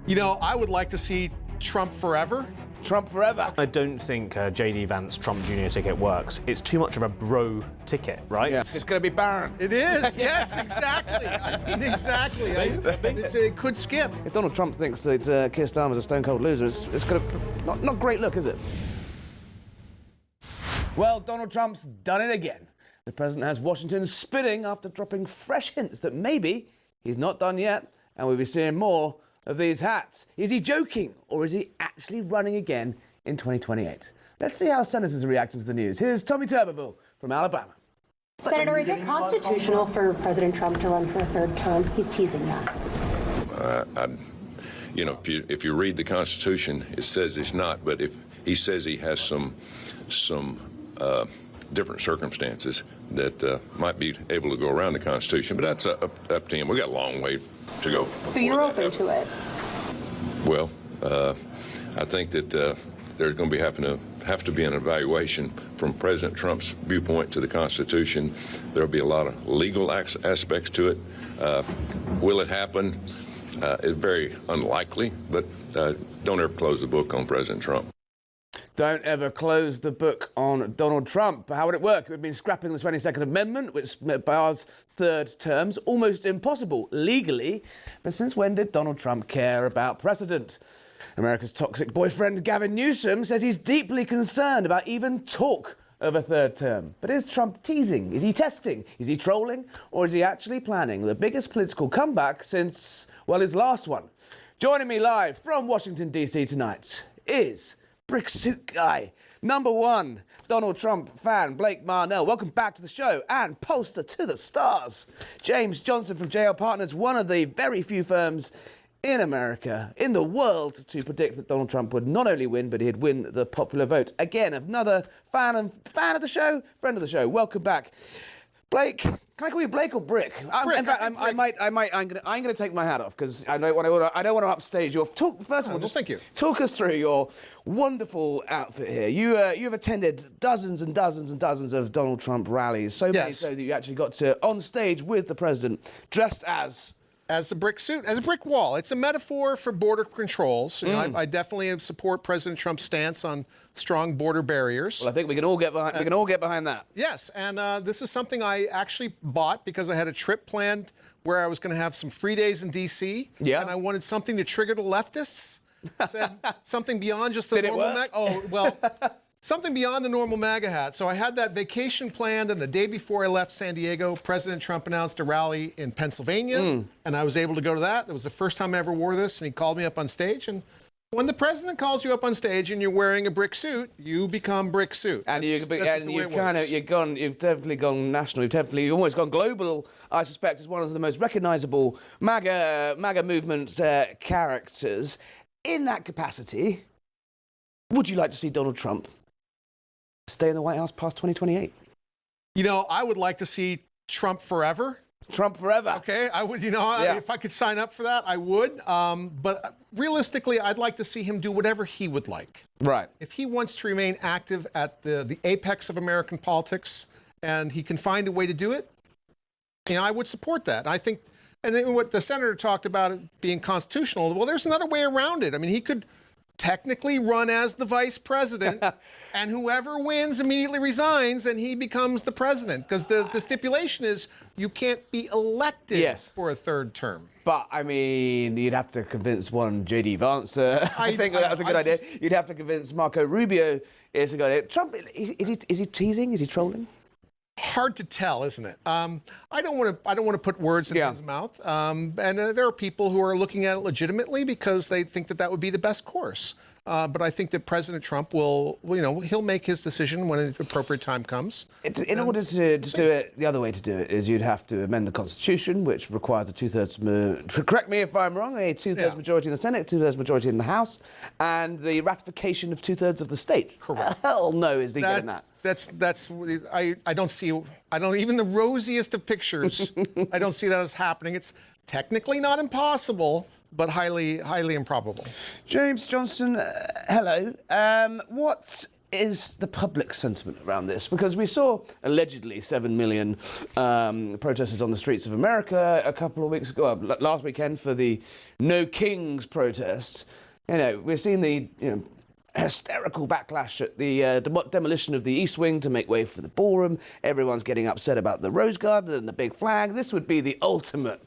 You know, I would like to see Trump forever. Trump forever. I don't think J.D. Vance Trump Jr. ticket works. It's too much of a bro ticket, right? Yes. It's going to be Barron. It is, yes, exactly. I mean, exactly. It could skip. If Donald Trump thinks that Keir Starmer's a stone-cold loser, it's going to not great look, is it? Well, Donald Trump's done it again. The president has Washington spinning after dropping fresh hints that maybe he's not done yet, and we'll be seeing more of these hats. Is he joking, or is he actually running again in 2028? Let's see how senators are reacting to the news. Here's Tommy Tuberville from Alabama. Senator, is it constitutional for President Trump to run for a third term? He's teasing that. You know, if you read the Constitution, it says it's not. But if he says he has some different circumstances that might be able to go around the Constitution, but that's up to him. We got a long way to go. But you're open to it. Well, I think that there's going to have to be an evaluation from President Trump's viewpoint to the Constitution. There'll be a lot of legal aspects to it. Will it happen? It's very unlikely, but don't ever close the book on President Trump. Don't ever close the book on Donald Trump. How would it work? It would mean scrapping the 22nd Amendment, which bars third terms. Almost impossible legally. But since when did Donald Trump care about precedent? America's toxic boyfriend Gavin Newsom says he's deeply concerned about even talk of a third term. But is Trump teasing? Is he testing? Is he trolling? Or is he actually planning the biggest political comeback since, well, his last one? Joining me live from Washington, D.C. tonight is Brick Suit Guy, #1 Donald Trump fan, Blake Marnell. Welcome back to the show. And pollster to the stars, James Johnson from JL Partners, one of the very few firms in America, in the world, to predict that Donald Trump would not only win, but he'd win the popular vote. Again, another fan of the show, friend of the show. Welcome back. Blake, can I call you Blake or Brick? Brick. In fact, I'm gonna take my hat off because I don't want to upstage your talk. First of all, just thank you. Talk us through your wonderful outfit here. You've attended dozens and dozens and dozens of Donald Trump rallies, so many so that you actually got to on stage with the president dressed as a brick suit, as a brick wall. It's a metaphor for border controls. You know, I definitely support President Trump's stance on strong border barriers. Well, I think we can all get behind that. Yes, and this is something I actually bought because I had a trip planned where I was going to have some free days in D.C. Yeah. And I wanted something to trigger the leftists. I said something beyond just the Did it normal. work? Something beyond the normal MAGA hat. So I had that vacation planned, and the day before I left San Diego, President Trump announced a rally in Pennsylvania, and I was able to go to that. It was the first time I ever wore this, and he called me up on stage. And when the president calls you up on stage and you're wearing a brick suit, you become brick suit. And you've definitely gone national. You've almost gone global. I suspect as one of the most recognisable MAGA movement characters. In that capacity, would you like to see Donald Trump stay in the White House past 2028? You know, I would like to see Trump forever. Trump forever. Okay, I would. You know, if I could sign up for that, I would. But realistically, I'd like to see him do whatever he would like. Right. If he wants to remain active at the apex of American politics, and he can find a way to do it, you know, I would support that. I think, and then what the senator talked about it being constitutional. Well, there's another way around it. I mean, he could technically run as the vice president, and whoever wins immediately resigns, and he becomes the president. Because the stipulation is you can't be elected for a third term. But, I mean, you'd have to convince one J.D. Vance. I think that was a good idea. You'd have to convince Marco Rubio it's a good idea. Trump, is he teasing? Is he trolling? Hard to tell, isn't it? I don't want to put words in his mouth. And there are people who are looking at it legitimately because they think that would be the best course. But I think that President Trump will, you know, he'll make his decision when an appropriate time comes. In order to do it, the other way to do it is you'd have to amend the Constitution, which requires a two-thirds, correct me if I'm wrong, a two-thirds majority in the Senate, two-thirds majority in the House, and the ratification of two-thirds of the states. Correct. Hell no is he getting that. I don't see, even the rosiest of pictures, I don't see that as happening. It's technically not impossible, but highly, highly improbable. James Johnson, hello. What is the public sentiment around this? Because we saw allegedly 7 million protesters on the streets of America a couple of weeks ago, last weekend for the No Kings protests. We're seeing the hysterical backlash at the demolition of the East Wing to make way for the ballroom. Everyone's getting upset about the Rose Garden and the big flag. This would be the ultimate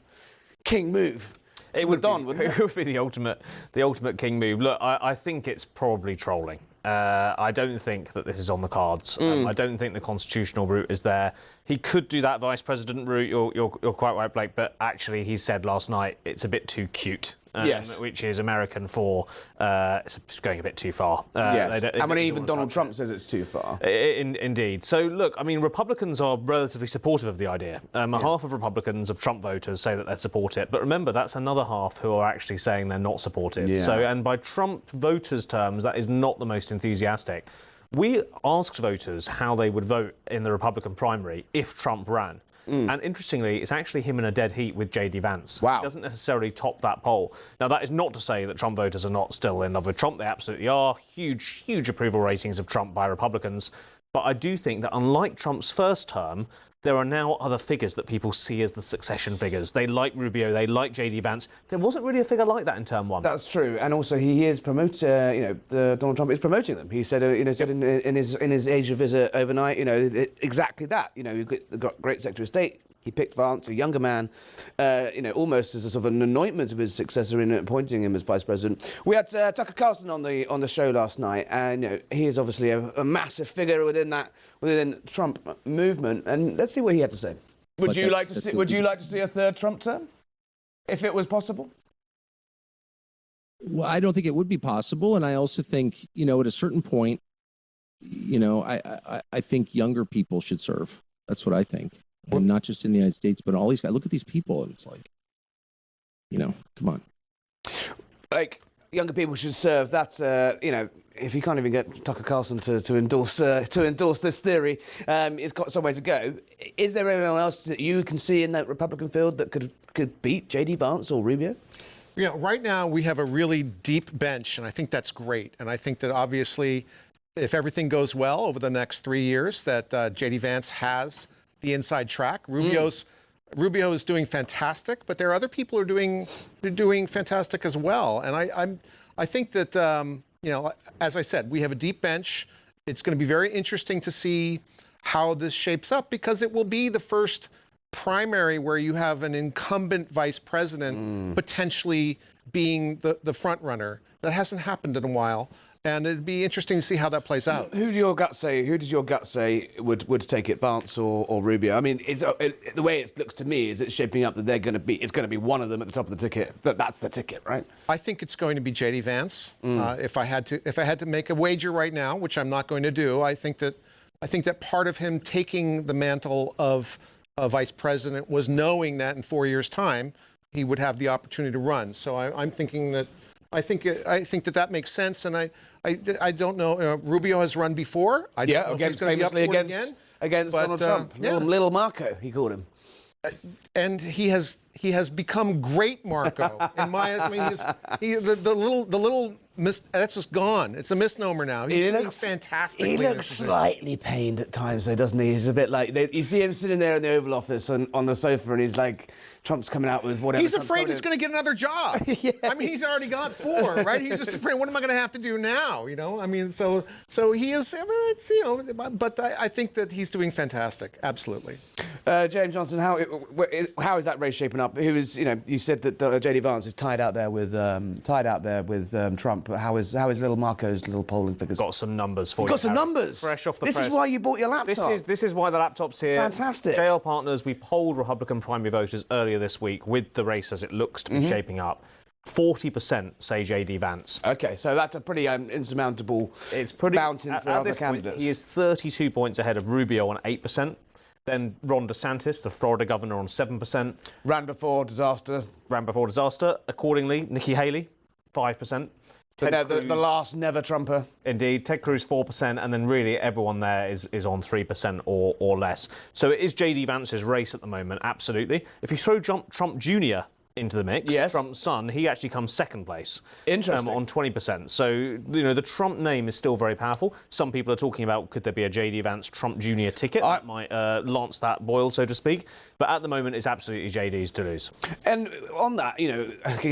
king move. It would be the ultimate king move. Look, I think it's probably trolling. I don't think that this is on the cards. I don't think the constitutional route is there. He could do that vice president route. You're quite right, Blake. But actually, he said last night it's a bit too cute. Yes. Which is American for it's going a bit too far. Yes. And even Donald Trump says it's too far. Indeed. So, look, I mean, Republicans are relatively supportive of the idea. Half of Republicans, of Trump voters, say that they'd support it. But remember, that's another half who are actually saying they're not supportive. Yeah. So, and by Trump voters' terms, that is not the most enthusiastic. We asked voters how they would vote in the Republican primary if Trump ran. And interestingly, it's actually him in a dead heat with J.D. Vance. Wow. He doesn't necessarily top that poll. Now, that is not to say that Trump voters are not still in love with Trump. They absolutely are. Huge approval ratings of Trump by Republicans. But I do think that unlike Trump's first term, there are now other figures that people see as the succession figures. They like Rubio, they like J.D. Vance. There wasn't really a figure like that in term one. That's true, and also he is Donald Trump is promoting them. He said, in his Asia visit overnight, exactly that. We've got great Secretary of State. He picked Vance, a younger man, almost as a sort of an anointment of his successor in appointing him as vice president. We had Tucker Carlson on the show last night, and he is obviously a massive figure within Trump movement. And let's see what he had to say. Would you like to see a third Trump term, if it was possible? Well, I don't think it would be possible, and I also think at a certain point, I think younger people should serve. That's what I think. And not just in the United States, but all these guys. Look at these people, and it's like, come on. Like, younger people should serve. That's, if you can't even get Tucker Carlson to endorse this theory, it's got some way to go. Is there anyone else that you can see in that Republican field that could beat J.D. Vance or Rubio? Yeah, right now we have a really deep bench, and I think that's great. And I think that obviously, if everything goes well over the next 3 years, that J.D. Vance has the inside track. Rubio is doing fantastic, but there are other people who are doing fantastic as well. And I think that as I said, we have a deep bench. It's going to be very interesting to see how this shapes up, because it will be the first primary where you have an incumbent vice president potentially being the front runner. That hasn't happened in a while. And it'd be interesting to see how that plays out. Who does your gut say would take it, Vance or Rubio? I mean, the way it looks to me is it's shaping up that it's going to be one of them at the top of the ticket. But that's the ticket, right? I think it's going to be J.D. Vance. If I had to make a wager right now, which I'm not going to do, I think that part of him taking the mantle of vice president was knowing that in 4 years' time he would have the opportunity to run. So I'm thinking that. I think that makes sense, and I don't know. Rubio has run before. I don't know if he's going to be up for it again. Against Donald Trump. Little Marco, he called him. And he has become great Marco. In my estimation, the little that's just gone. It's a misnomer now. He looks fantastic. He looks slightly pained at times, though, doesn't he? He's a bit like you see him sitting there in the Oval Office on the sofa, and he's like, Trump's coming out with whatever. He's afraid he's going to get another job. Yeah. I mean, he's already got 4, right? He's just afraid. What am I going to have to do now? I mean, so he is. I mean, it's, but I think that he's doing fantastic. Absolutely. James Johnson, how is that race shaping up? Who is you said that J.D. Vance is tied out there with Trump. How is little Marco's little polling figures? Got some numbers for you. Got some numbers. Fresh off the press. press. This is why you bought your laptop. This is why the laptop's here. Fantastic. JL Partners, we polled Republican primary voters earlier this week with the race as it looks to be shaping up. 40% say J.D. Vance. Okay, so that's a pretty insurmountable mountain for other candidates. He is 32 points ahead of Rubio on 8%. Then Ron DeSantis, the Florida governor, on 7%. Ran before disaster. Accordingly, Nikki Haley, 5%. The last never Trumper. Indeed. Ted Cruz, 4%. And then really everyone there is on 3% or less. So it is J.D. Vance's race at the moment, absolutely. If you throw Trump Jr. into the mix, Yes. Trump's son, he actually comes second place. Interesting. On 20%. So, the Trump name is still very powerful. Some people are talking about could there be a J.D. Vance Trump Jr. ticket that might lance that boil, so to speak. But at the moment, it's absolutely J.D.'s to lose. And on that,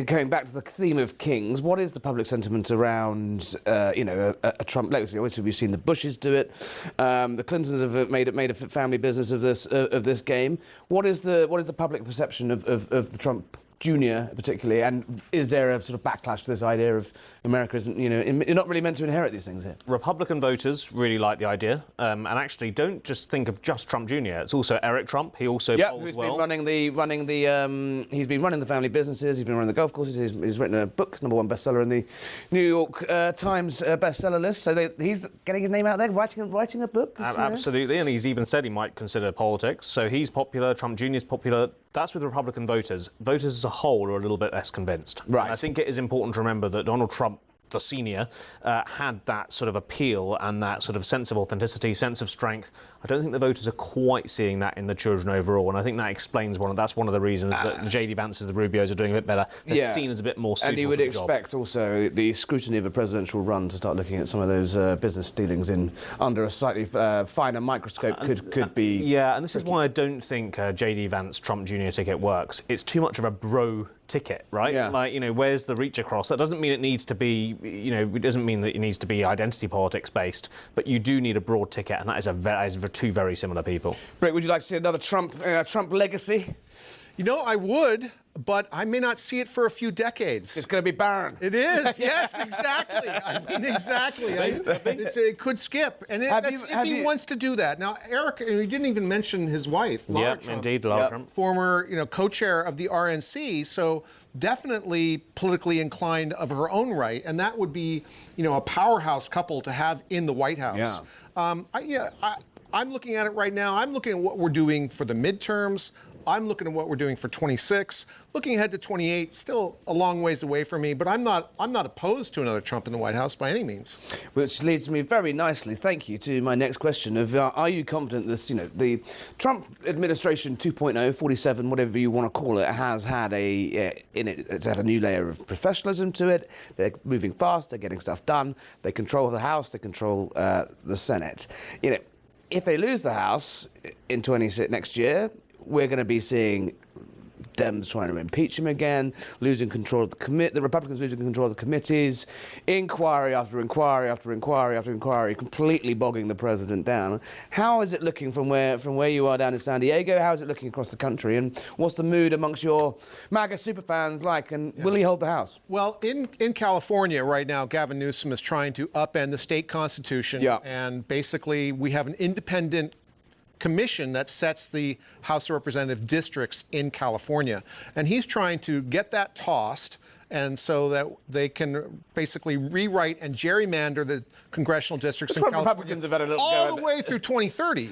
going back to the theme of kings, what is the public sentiment around, a Trump legacy? Obviously, we've seen the Bushes do it. The Clintons have made a family business of this game. What is the public perception of the Trump Jr. particularly, and is there a sort of backlash to this idea of America isn't, you're not really meant to inherit these things here? Republican voters really like the idea, and actually don't just think of just Trump Jr. It's also Eric Trump. He also polls who's well. been he's been running the family businesses. He's been running the golf courses. He's written a book, #1 bestseller in the New York Times bestseller list. So he's getting his name out there, writing a book. Absolutely, and he's even said he might consider politics. So he's popular. Trump Jr. is popular. That's with Republican voters. Voters as a whole are a little bit less convinced. Right. And I think it is important to remember that Donald Trump, the senior, had that sort of appeal and that sort of sense of authenticity, sense of strength. I don't think the voters are quite seeing that in the children overall, and I think that explains that's one of the reasons that the J.D. Vances, the Rubios are doing a bit better. They're seen as a bit more suitable. And you would for the job. expect also the scrutiny of a presidential run to start looking at some of those business dealings in under a slightly finer microscope could be. Yeah, and this is why I don't think J.D. Vance Trump Jr. ticket works. It's too much of a bro ticket, right? Yeah. Like, where's the reach across? That doesn't mean it needs to be, it doesn't mean that it needs to be identity politics based, but you do need a broad ticket, and that is for two very similar people. Rick, would you like to see another Trump legacy? I would, but I may not see it for a few decades. It's going to be barren. It is, yes, exactly. Exactly. It could skip, and if he wants to do that. Now, Eric, you didn't even mention his wife, Lara Trump, indeed, Lara Trump. Former, co-chair of the RNC, so definitely politically inclined of her own right, and that would be, a powerhouse couple to have in the White House. Yeah. I'm looking at it right now. I'm looking at what we're doing for the midterms. I'm looking at what we're doing for 26. Looking ahead to 28, still a long ways away from me, but I'm not opposed to another Trump in the White House by any means. Which leads me very nicely, thank you, to my next question of are you confident this, the Trump administration 2.0, 47, whatever you want to call it, has had it's had a new layer of professionalism to it. They're moving fast, they're getting stuff done, they control the House, they control the Senate. If they lose the House in 26 next year, we're going to be seeing Dems trying to impeach him again, losing control of the Republicans losing control of the committees, inquiry after inquiry after inquiry after inquiry, completely bogging the president down. How is it looking from where you are down in San Diego? How is it looking across the country? And what's the mood amongst your MAGA superfans like? And will he hold the House? Well, in California right now, Gavin Newsom is trying to upend the state constitution. Yeah. And basically, we have an independent commission that sets the House of Representative districts in California. And he's trying to get that tossed, and so that they can basically rewrite and gerrymander the congressional districts in California Republicans have had a little all the way through 2030.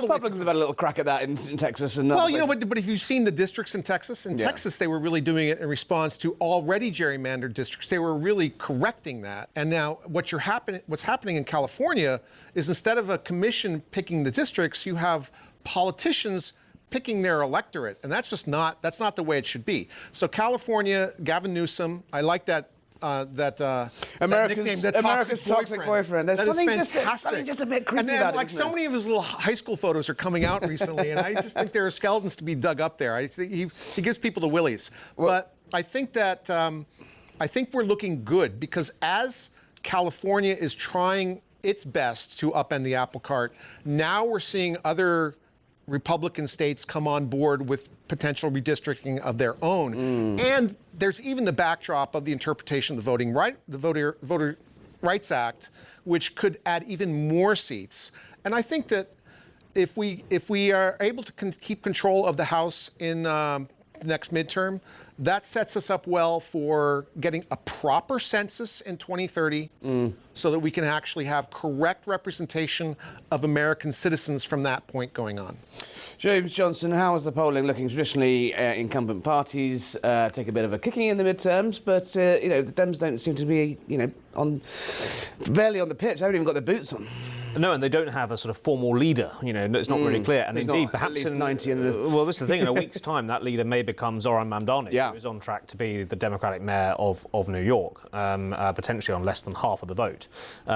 Republicans have had a little crack at that in Texas and well, but if you've seen the districts in Texas, Texas they were really doing it in response to already gerrymandered districts. They were really correcting that. And now what's happening in California is instead of a commission picking the districts, you have politicians picking their electorate, and that's not the way it should be. So California, Gavin Newsom, I like that. America's nickname, that toxic boyfriend. There's that something is fantastic. just a bit creepy and then, about it. Like so many of his little high school photos are coming out recently, and I just think there are skeletons to be dug up there. I think he gives people the willies. But I think that I think we're looking good because as California is trying its best to upend the apple cart, now we're seeing other Republican states come on board with potential redistricting of their own. And there's even the backdrop of the interpretation of the Voter Rights Act, which could add even more seats. And I think that if we are able to keep control of the House in the next midterm, that sets us up well for getting a proper census in 2030 so that we can actually have correct representation of American citizens from that point going on. James Johnson, how is the polling looking? Traditionally, incumbent parties take a bit of a kicking in the midterms, but the Dems don't seem to be, barely on the pitch. They haven't even got their boots on. No, and they don't have a sort of formal leader. It's not really clear. And There's indeed, not perhaps at least in 90 in the... well, this is the thing. In a week's time, that leader may become Zoran Mamdani, Yeah. who is on track to be the Democratic mayor of New York, potentially on less than half of the vote.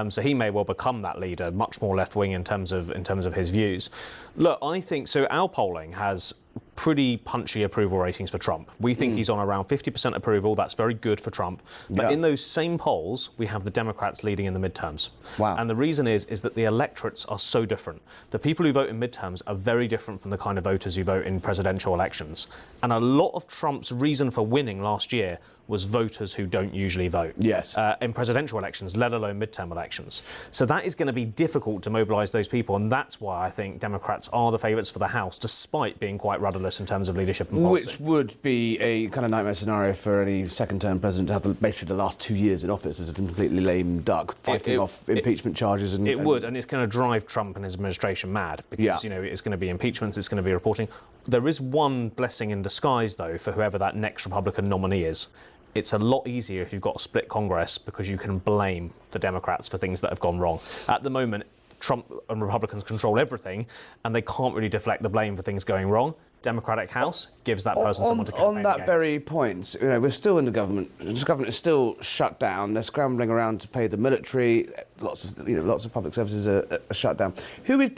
So he may well become that leader, much more left wing in terms of his views. Look, I think so. Our polling has pretty punchy approval ratings for Trump. We think he's on around 50% approval. That's very good for Trump. But Yeah. in those same polls, we have the Democrats leading in the midterms. Wow. And the reason is that the electorates are so different. The people who vote in midterms are very different from the kind of voters who vote in presidential elections. And a lot of Trump's reason for winning last year was voters who don't usually vote in presidential elections, let alone midterm elections. So that is going to be difficult to mobilise those people, and that's why I think Democrats are the favourites for the House, despite being quite rudderless in terms of leadership and policy. Which would be a kind of nightmare scenario for any second-term president to have basically the last 2 years in office as a completely lame duck, fighting off impeachment charges. It would, and it's going to drive Trump and his administration mad because, it's going to be impeachments, it's going to be reporting. There is one blessing in disguise, though, for whoever that next Republican nominee is. It's a lot easier if you've got a split Congress because you can blame the Democrats for things that have gone wrong. At the moment, Trump and Republicans control everything, and they can't really deflect the blame for things going wrong. Democratic House gives that person someone to campaign On that against. very point, we're still in the government. This government is still shut down. They're scrambling around to pay the military. Lots of public services are shut down. Who is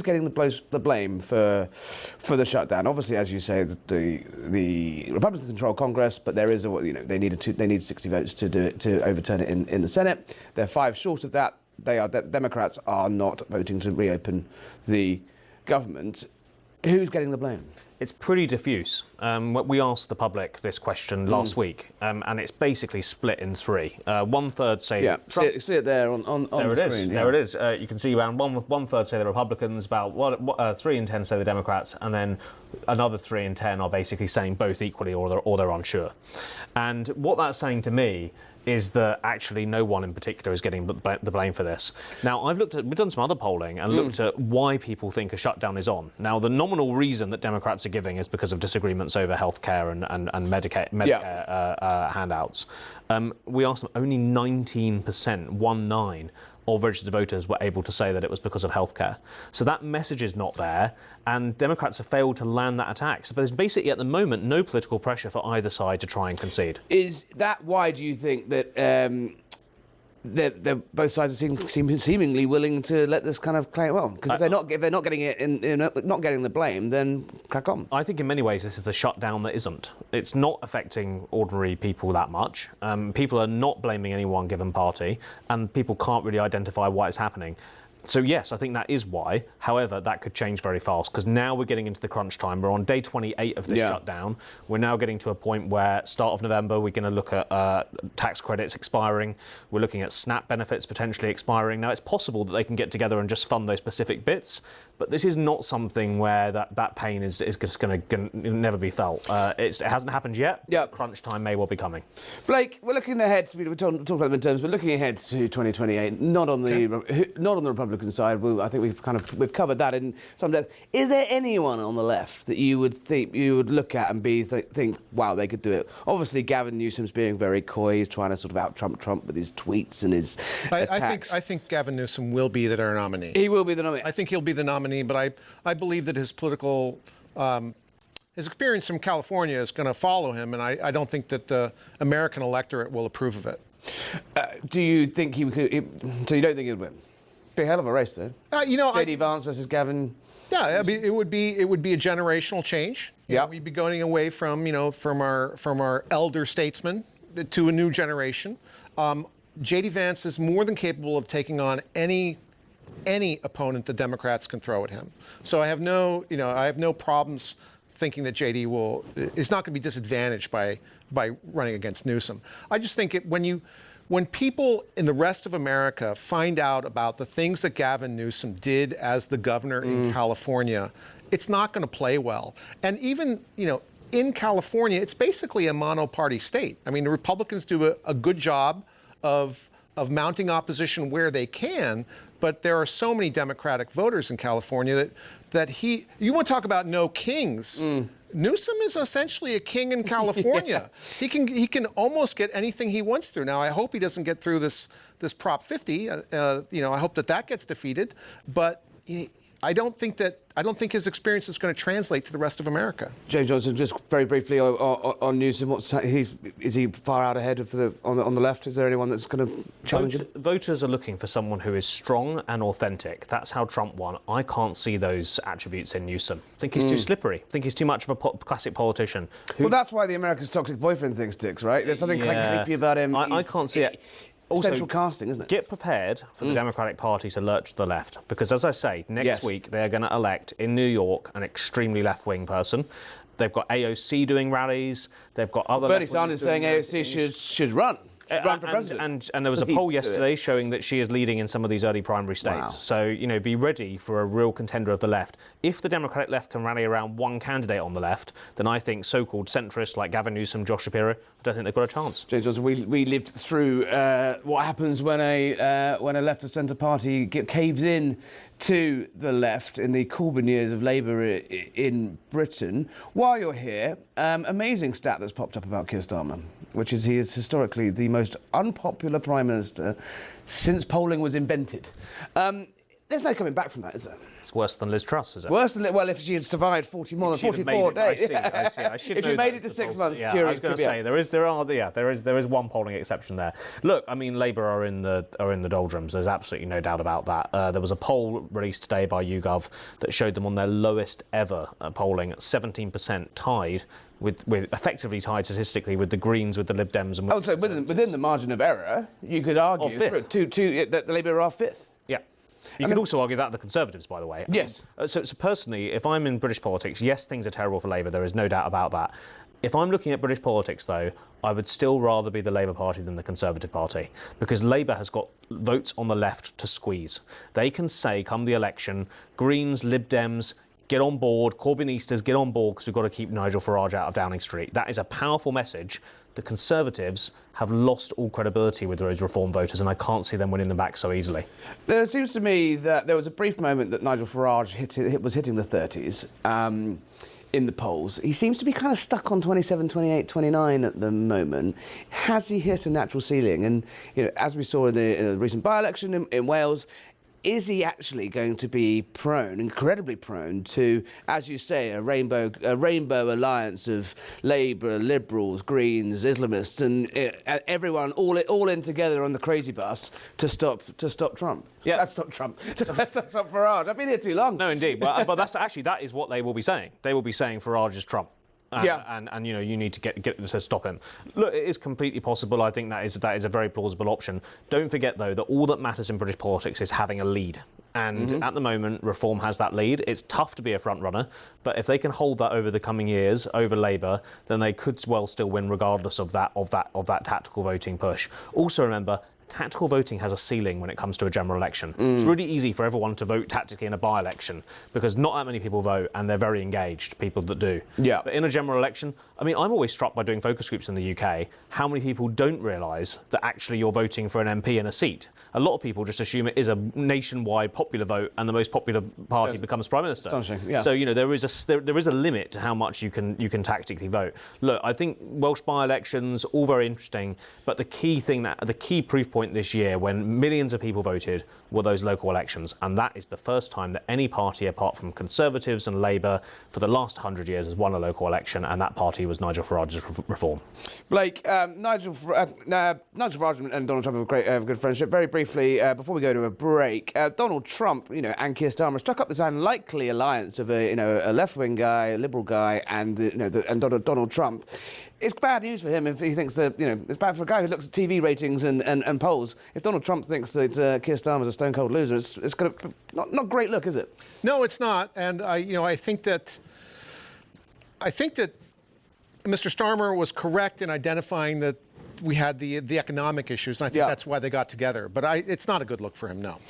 getting the blame for the shutdown? Obviously, as you say, the Republicans control Congress, but there is they need 60 votes to do it, to overturn it in the Senate. They're 5 short of that. Democrats are not voting to reopen the government. Who's getting the blame? It's pretty diffuse. We asked the public this question last week, and it's basically split in 3. 1/3 say Trump. See it there on There the it screen. is. There it is. You can see around 1/3 say the Republicans, about 3 in 10 say the Democrats, and then another 3 in 10 are basically saying both equally or they're unsure. And what that's saying to me is that actually no one in particular is getting the blame for this. Now, we've done some other polling and looked at why people think a shutdown is on. Now, the nominal reason that Democrats are giving is because of disagreements over healthcare and Medicare handouts. We asked them, only 19%, 19, of registered voters were able to say that it was because of healthcare. So that message is not there, and Democrats have failed to land that attack. So there's basically, at the moment, no political pressure for either side to try and concede. Is that why do you think that they're both sides are seemingly willing to let this kind of claim? Well, because if they're not getting it, not getting the blame, then crack on. I think in many ways this is the shutdown that isn't. It's not affecting ordinary people that much. People are not blaming any one given party, and people can't really identify why it's happening. So yes, I think that is why. However, that could change very fast because now we're getting into the crunch time. We're on day 28 of this shutdown. We're now getting to a point where start of November, we're going to look at tax credits expiring. We're looking at SNAP benefits potentially expiring. Now, it's possible that they can get together and just fund those specific bits, but this is not something where that pain is just going to never be felt. It hasn't happened yet. Yeah. Crunch time may well be coming. Blake, we're looking ahead. We talked about the midterms, but looking ahead to 2028, not on the Republican side. I think we've covered that in some depth. Is there anyone on the left that you would look at and think, wow, they could do it? Obviously, Gavin Newsom's being very coy. He's trying to sort of out-Trump Trump with his tweets and his attacks. I think Gavin Newsom will be their nominee. He will be the nominee. I think he'll be the nominee, but I believe that his political his experience from California is going to follow him, and I don't think that the American electorate will approve of it. Do you think he could? So you don't think he'd win? Be a hell of a race, though. J.D. Vance versus Gavin. Yeah, I mean, it would be a generational change. We'd be going away from our elder statesmen to a new generation. J.D. Vance is more than capable of taking on any opponent the Democrats can throw at him. So I have no problems thinking that J.D. is not going to be disadvantaged by running against Newsom. I just think when people in the rest of America find out about the things that Gavin Newsom did as the governor in California, it's not going to play well. And even, in California, it's basically a mono-party state. I mean, the Republicans do a good job of mounting opposition where they can, but there are so many Democratic voters in California that you want to talk about no kings. Newsom is essentially a king in California. He can almost get anything he wants through. Now, I hope he doesn't get through this Prop 50. I hope that gets defeated. But I don't think his experience is going to translate to the rest of America. James Johnson, just very briefly on Newsom, is he far out ahead on the left? Is there anyone that's going to challenge him? Voters are looking for someone who is strong and authentic. That's how Trump won. I can't see those attributes in Newsom. I think he's too slippery. I think he's too much of a classic politician. Well, that's why the America's toxic boyfriend thing sticks, right? There's something kind of creepy about him. I can't see it. Also, central casting, isn't it? Get prepared for the Democratic Party to lurch to the left, because, as I say, next week they are going to elect in New York an extremely left-wing person. They've got AOC doing rallies. They've got other. Bernie Sanders saying AOC should run. Run for president. And there was a poll yesterday showing that she is leading in some of these early primary states. Wow. So, be ready for a real contender of the left. If the Democratic left can rally around one candidate on the left, then I think so-called centrists like Gavin Newsom, Josh Shapiro, I don't think they've got a chance. James Johnson, we lived through what happens when a left of centre party caves in to the left in the Corbyn years of Labour in Britain. While you're here, amazing stat that's popped up about Keir Starmer, which is he is historically the most unpopular Prime Minister since polling was invented. There's no coming back from that, is there? It's worse than Liz Truss, is it? Worse than, well, if she had survived more than 44 days. I see. If you made it to 6 months, I was going to say there is one polling exception there. Look, I mean, Labour are in the doldrums. There's absolutely no doubt about that. There was a poll released today by YouGov that showed them on their lowest ever polling at 17%, tied with effectively tied statistically with the Greens, with the Lib Dems, and so within the margin of error, you could argue that the Labour are fifth. Yeah. You could also argue that the Conservatives, by the way. Yes. So personally, if I'm in British politics, yes, things are terrible for Labour. There is no doubt about that. If I'm looking at British politics, though, I would still rather be the Labour Party than the Conservative Party, because Labour has got votes on the left to squeeze. They can say, come the election, Greens, Lib Dems, get on board, Corbynistas, get on board, because we've got to keep Nigel Farage out of Downing Street. That is a powerful message. The Conservatives have lost all credibility with those Reform voters, and I can't see them winning them back so easily. There seems to me that there was a brief moment that Nigel Farage was hitting the 30s in the polls. He seems to be kind of stuck on 27, 28, 29 at the moment. Has he hit a natural ceiling? And as we saw in the recent by-election in Wales, is he actually going to be incredibly prone to, as you say, a rainbow alliance of Labour, Liberals, Greens, Islamists, and everyone all in together on the crazy bus to stop Trump? Yeah, stop Trump. Stop Farage. I've been here too long. No, indeed. But that is what they will be saying. They will be saying Farage is Trump. And you need to get to stop him. Look, it is completely possible. I think that is a very plausible option. Don't forget, though, that all that matters in British politics is having a lead. And at the moment, Reform has that lead. It's tough to be a front runner, but if they can hold that over the coming years over Labour, then they could well still win, regardless of that tactical voting push. Also, remember, tactical voting has a ceiling when it comes to a general election. It's really easy for everyone to vote tactically in a by-election because not that many people vote and they're very engaged, people that do. Yeah. But in a general election, I mean, I'm always struck by doing focus groups in the UK, how many people don't realise that actually you're voting for an MP in a seat. A lot of people just assume it is a nationwide popular vote and the most popular party becomes Prime Minister. Astonishing, yeah. So, there is a limit to how much you can tactically vote. Look, I think Welsh by-elections, all very interesting, but the key proof point this year when millions of people voted were those local elections, and that is the first time that any party apart from Conservatives and Labour for the last 100 years has won a local election, and that party was Nigel Farage's Reform. Blake, Nigel Farage and Donald Trump have a good friendship. Very briefly, before we go to a break, Donald Trump, and Keir Starmer struck up this unlikely alliance of a left-wing guy, a liberal guy, and Donald Trump. It's bad news for him if he thinks that, it's bad for a guy who looks at TV ratings and polls. If Donald Trump thinks that Keir Starmer's a stone-cold loser, it's going to not great look, is it? No, it's not. And I think that Mr. Starmer was correct in identifying that we had the economic issues, and I think that's why they got together. But it's not a good look for him, no.